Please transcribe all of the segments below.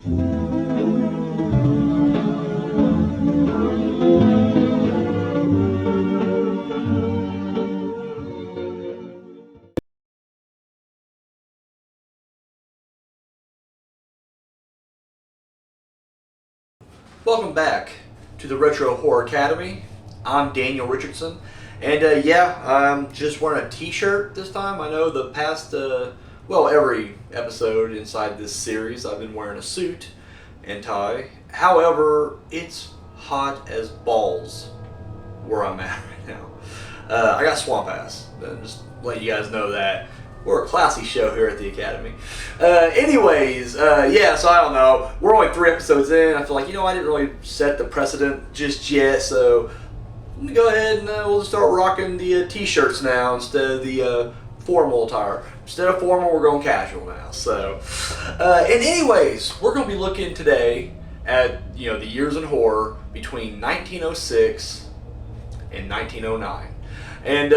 Welcome back to the Retro Horror Academy. I'm Daniel Richardson, and I'm just wearing a t-shirt this time. I know the past, every episode inside this series I've been wearing a suit and tie. However, it's hot as balls where I'm at right now. I got swamp ass. Just let you guys know that. We're a classy show here at the Academy. So I don't know. We're only 3 episodes in. I feel like, I didn't really set the precedent just yet, so let me go ahead and we'll just start rocking the t-shirts now instead of the formal attire. Instead of formal, we're going casual now. So, we're going to be looking today at, the years in horror between 1906 and 1909. And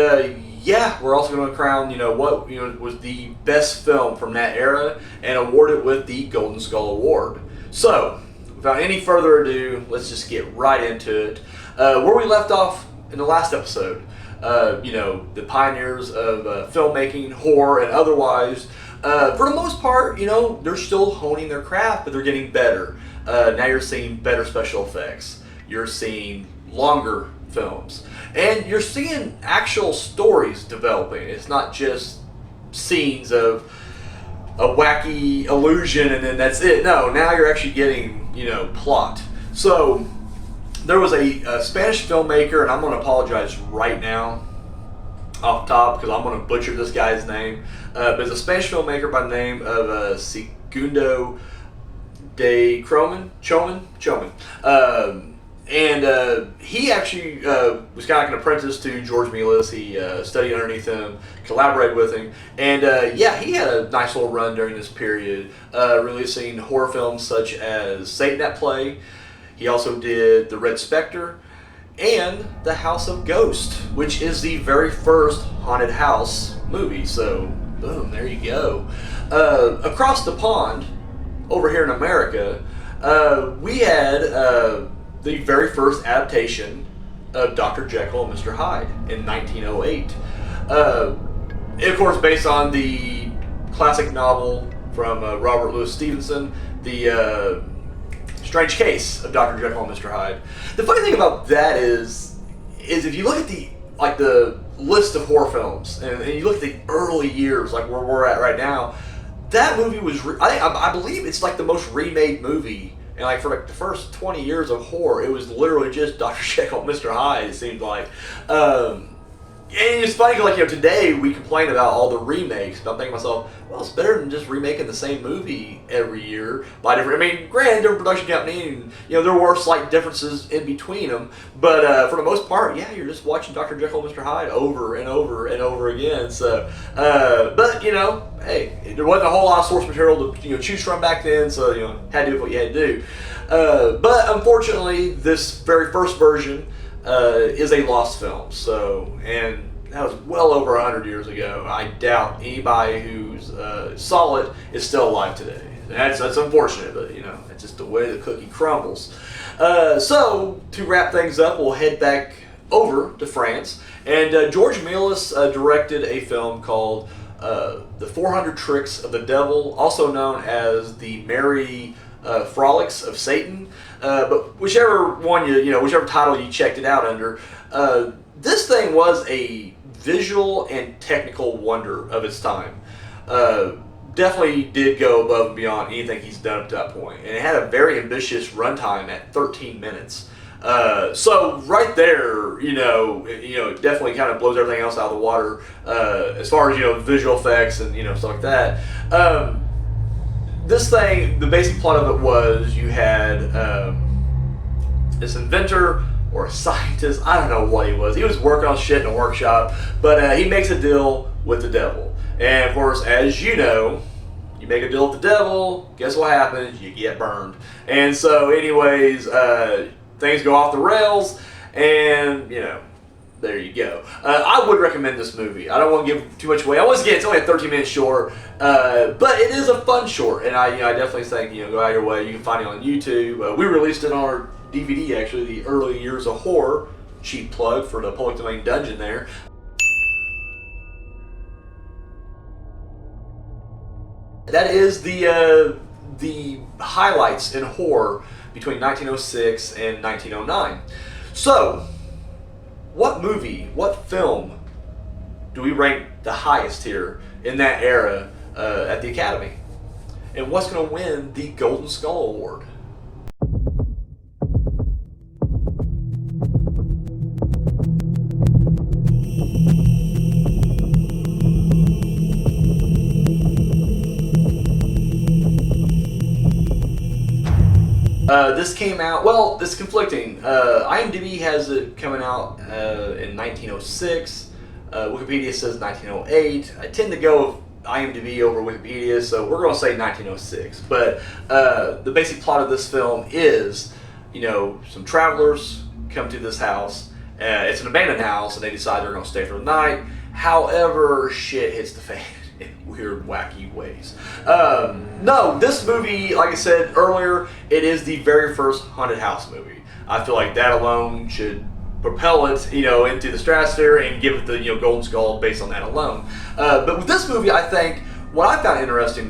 we're also going to crown, what was the best film from that era and award it with the Golden Skull Award. So, without any further ado, let's just get right into it. Where we left off in the last episode, the pioneers of filmmaking, horror, and otherwise, for the most part, they're still honing their craft, but they're getting better. Now you're seeing better special effects. You're seeing longer films. And you're seeing actual stories developing. It's not just scenes of a wacky illusion and then that's it. No, now you're actually getting, plot. So, there was a Spanish filmmaker, and I'm going to apologize right now off top because I'm going to butcher this guy's name. But it's a Spanish filmmaker by the name of Segundo de Chomen. He actually was kind of like an apprentice to George Méliès. He studied underneath him, collaborated with him, and he had a nice little run during this period, releasing horror films such as Satan at Play. He also did The Red Spectre and The House of Ghosts, which is the very first haunted house movie. So, boom, there you go. Across the pond, over here in America, we had the very first adaptation of Dr. Jekyll and Mr. Hyde in 1908. Of course, based on the classic novel from Robert Louis Stevenson, The Strange Case of Dr. Jekyll and Mr. Hyde. The funny thing about that is if you look at the list of horror films and you look at the early years, like where we're at right now, that movie was I believe it's like the most remade movie. And for the first 20 years of horror, it was literally just Dr. Jekyll and Mr. Hyde, it seemed like. And it's funny, today we complain about all the remakes, but I'm thinking to myself, well, it's better than just remaking the same movie every year by different, granted, different production company, and, there were slight differences in between them, but for the most part, you're just watching Dr. Jekyll and Mr. Hyde over and over and over again, so, hey, there wasn't a whole lot of source material to, choose from back then, so, had to do what you had to do. But unfortunately, this very first version is a lost film. So, and that was well over 100 years ago. I doubt anybody who's saw it is still alive today. That's unfortunate, but it's just the way the cookie crumbles. So, to wrap things up, we'll head back over to France. And George Méliès directed a film called The 400 Tricks of the Devil, also known as The Merry Frolics of Satan, but whichever one whichever title you checked it out under, this thing was a visual and technical wonder of its time. Definitely did go above and beyond anything he's done up to that point, and it had a very ambitious runtime at 13 minutes. So right there, it definitely kind of blows everything else out of the water as far as visual effects and stuff like that. This thing, the basic plot of it was you had this inventor or a scientist, I don't know what he was. He was working on shit in a workshop, but he makes a deal with the devil. And of course, as you know, you make a deal with the devil, guess what happens? You get burned. And so anyways, things go off the rails, and there you go. I would recommend this movie. I don't want to give too much away. Once again, it's only a 13-minute short, but it is a fun short, and I definitely think go out of your way. You can find it on YouTube. We released it on our DVD actually, The Early Years of Horror. Cheap plug for the public domain dungeon there. That is the highlights in horror between 1906 and 1909. So, what movie, what film do we rank the highest here in that era at the Academy? And what's going to win the Golden Skull Award? This came out, well, it's conflicting. IMDb has it coming out in 1906. Wikipedia says 1908. I tend to go with IMDb over Wikipedia, so we're going to say 1906. But the basic plot of this film is, some travelers come to this house. It's an abandoned house, and they decide they're going to stay for the night. However, shit hits the fan in weird, wacky ways. No, this movie, like I said earlier, it is the very first haunted house movie. I feel like that alone should propel it, into the stratosphere and give it the, Golden Skull based on that alone. But with this movie, I think what I found interesting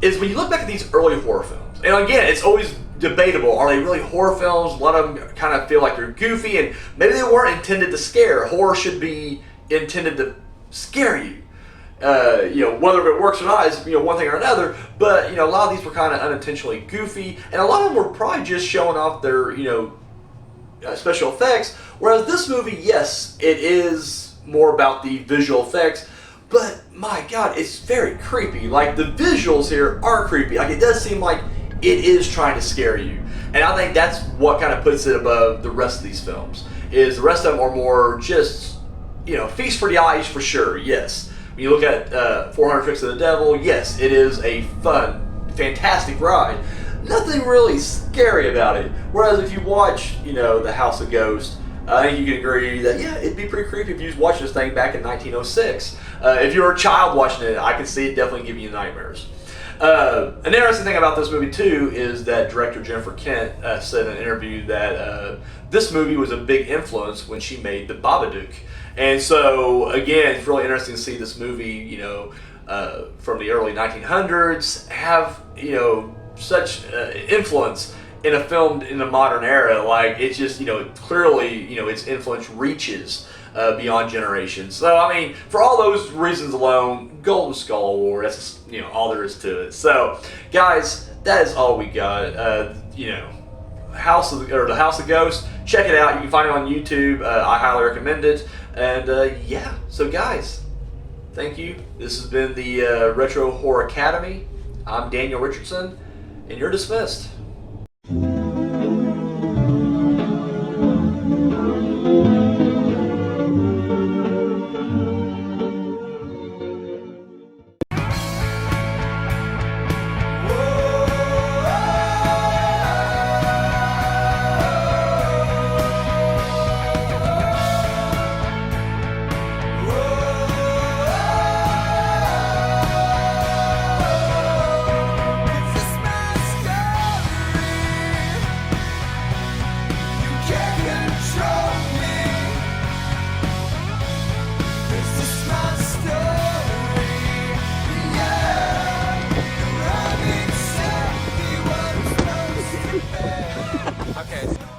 is when you look back at these early horror films, and again, it's always debatable. Are they really horror films? A lot of them kind of feel like they're goofy, and maybe they weren't intended to scare. Horror should be intended to scare you. Whether it works or not is one thing or another, but a lot of these were kind of unintentionally goofy, and a lot of them were probably just showing off their special effects, whereas this movie, yes, it is more about the visual effects, but my god, it's very creepy. Like, the visuals here are creepy. Like, it does seem like it is trying to scare you, and I think that's what kind of puts it above the rest of these films. Is the rest of them are more just feast for the eyes for sure, yes. When you look at 400 Tricks of the Devil, yes, it is a fun, fantastic ride. Nothing really scary about it. Whereas if you watch, The House of Ghosts, I think you can agree that, yeah, it'd be pretty creepy if you watched this thing back in 1906. If you were a child watching it, I could see it definitely giving you nightmares. An interesting thing about this movie, too, is that director Jennifer Kent said in an interview that this movie was a big influence when she made The Babadook. And so, again, it's really interesting to see this movie, from the early 1900s have, such influence in a film in the modern era. Like, it's just, clearly, its influence reaches beyond generations. So, I mean, for all those reasons alone, Golden Skull Award, that's, all there is to it. So, guys, that is all we got. The House of Ghosts, check it out. You can find it on YouTube. I highly recommend it. And yeah, so guys, thank you. This has been the Retro Horror Academy. I'm Daniel Richardson, and you're dismissed. Okay.